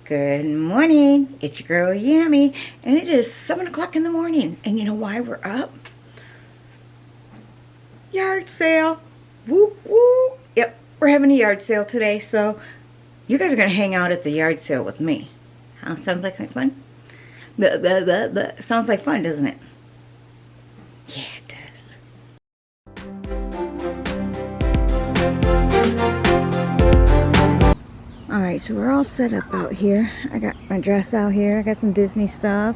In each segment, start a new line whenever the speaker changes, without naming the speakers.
Good morning, it's your girl Yammi, and it is 7 o'clock in the morning. And you know why we're up? Yard sale. Whoop whoop. Yep, we're having a yard sale today, so you guys are going to hang out at the yard sale with me. Huh? Sounds like fun? Sounds like fun, doesn't it? Yeah, it does. Alright, so we're all set up out here. I got my dress out here. I got some Disney stuff.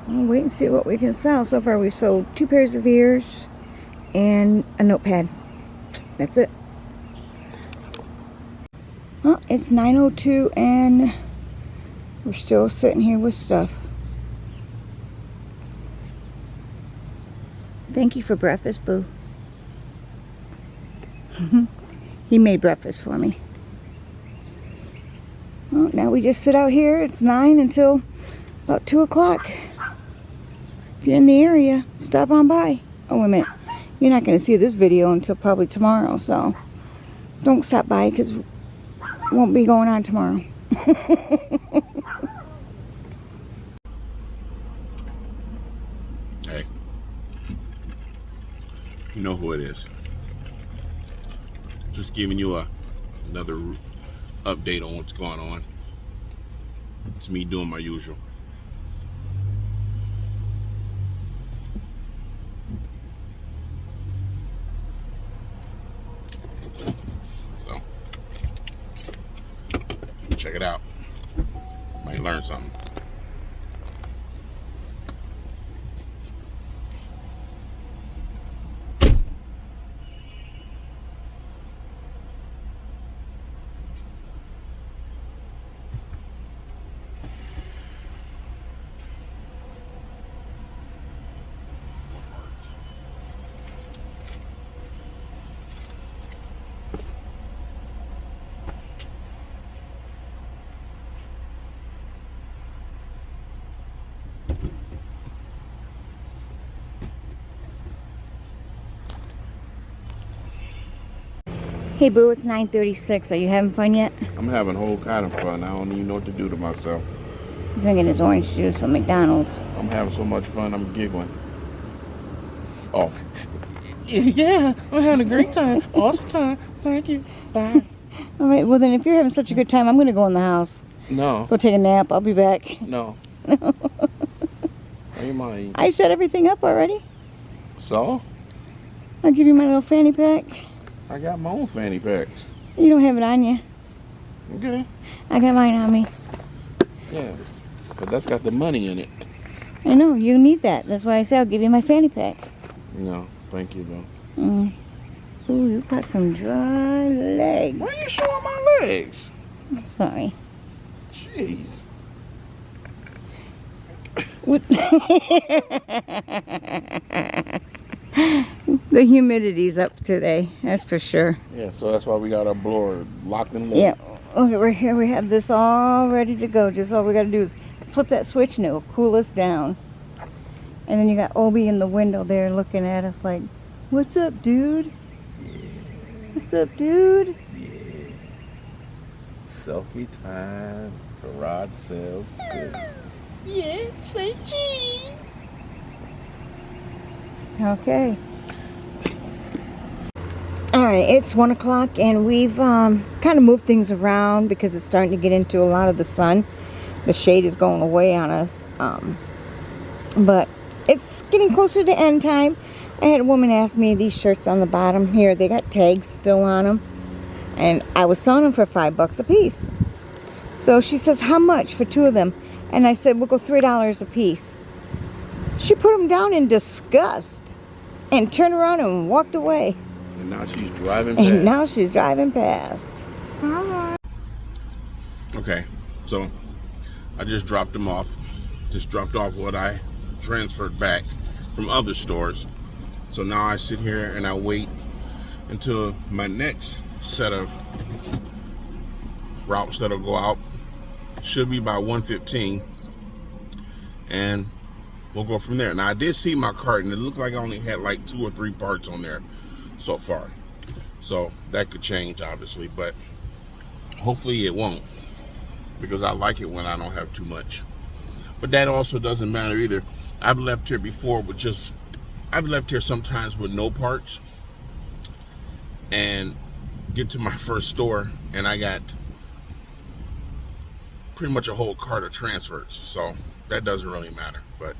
We'll wait and see what we can sell. So far we've sold 2 pairs of ears and a notepad. That's it. Well, it's 9:02 and we're still sitting here with stuff. Thank you for breakfast, Boo. He made breakfast for me. Well, now we just sit out here. It's 9 until about 2 o'clock. If you're in the area, stop on by. Oh, wait a minute. You're not going to see this video until probably tomorrow, so don't stop by because it won't be going on tomorrow.
Hey, you know who it is. Just giving you another update on what's going on. It's me doing my usual. So, check it out. Might learn something.
Hey, Boo, it's 9:36. Are you having fun yet?
I'm having a whole kind of fun. I don't even know what to do to myself.
Drinking his orange juice from McDonald's.
I'm having so much fun, I'm giggling. Oh.
Yeah, I'm having a great time. Awesome time. Thank you. Bye.
All right, well then, if you're having such a good time, I'm going to go in the house.
No.
Go take a nap. I'll be back.
No. Are you mine?
I set everything up already.
So?
I'll give you my little fanny pack.
I got my own fanny packs.
You don't have it on you.
Okay.
I got mine on me.
Yeah. But that's got the money in it.
I know, you need that. That's why I said I'll give you my fanny pack.
No, thank you though.
Ooh, you got some dry legs.
Why are you showing my legs?
Sorry.
Jeez.
What? The humidity's up today, that's for sure.
Yeah, so that's why we got our blower locked in there.
Yeah. Okay, we're here. We have this all ready to go. Just all we got to do is flip that switch and it'll cool us down. And then you got Obi in the window there looking at us like, "What's up, dude? What's up, dude?"
Selfie time. Garage sales.
Yeah, say cheese.
Okay. Alright, it's 1 o'clock and we've kind of moved things around because it's starting to get into a lot of the sun. The shade is going away on us. But it's getting closer to end time. I had a woman ask me these shirts on the bottom here. They got tags still on them. And I was selling them for $5 a piece. So she says, "How much for 2 of them?" And I said, "We'll go $3 a piece." She put them down in disgust and turned around and walked away.
And now she's driving past.
And now she's driving past.
Okay, so I just dropped them off. Just dropped off what I transferred back from other stores. So now I sit here and I wait until my next set of routes that'll go out. Should be by 1:15. And we'll go from there. Now I did see my cart and it looked like I only had like 2 or 3 parts on there so far. So that could change obviously, but hopefully it won't. because I like it when I don't have too much. But that also doesn't matter either. I've left here before with just, I've left here sometimes with no parts and get to my first store and I got pretty much a whole cart of transfers. So that doesn't really matter. But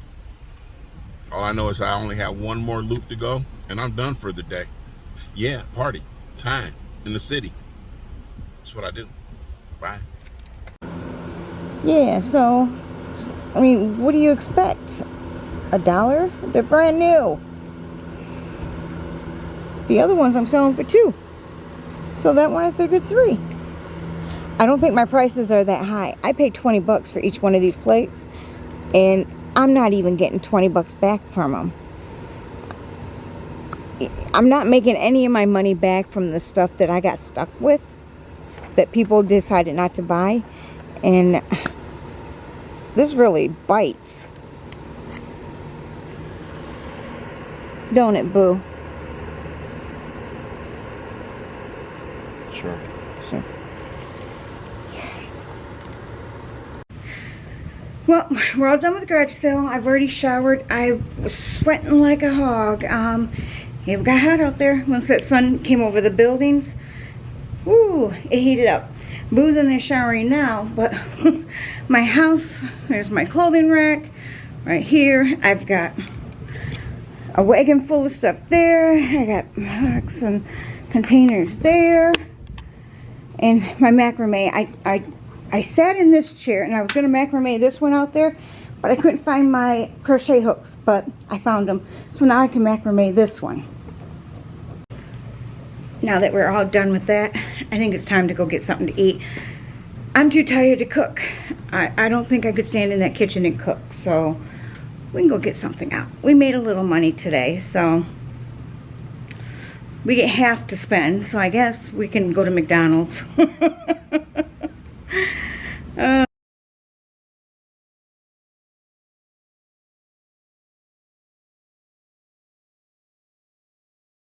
all I know is I only have one more loop to go and I'm done for the day. Yeah, party time in the city. That's what I do. Bye.
Yeah, so I mean, what do you expect? $1? They're brand new. The other ones I'm selling for $2. So that one I figured $3. I don't think my prices are that high. I paid $20 for each one of these plates, and I'm not even getting $20 back from them. I'm not making any of my money back from the stuff that I got stuck with, that people decided not to buy, and this really bites. Don't it, Boo?
Sure.
Sure. Well, we're all done with the garage sale. I've already showered. I was sweating like a hog. It got hot out there. Once that sun came over the buildings, woo, it heated up. Boo's in there showering now, but my house, there's my clothing rack right here. I've got a wagon full of stuff there. I got boxes and containers there. And my macrame, I sat in this chair and I was going to macrame this one out there, but I couldn't find my crochet hooks, but I found them. So now I can macrame this one. Now that we're all done with that, I think it's time to go get something to eat. I'm too tired to cook. I don't think I could stand in that kitchen and cook, so we can go get something out. We made a little money today, so we get half to spend, so I guess we can go to McDonald's.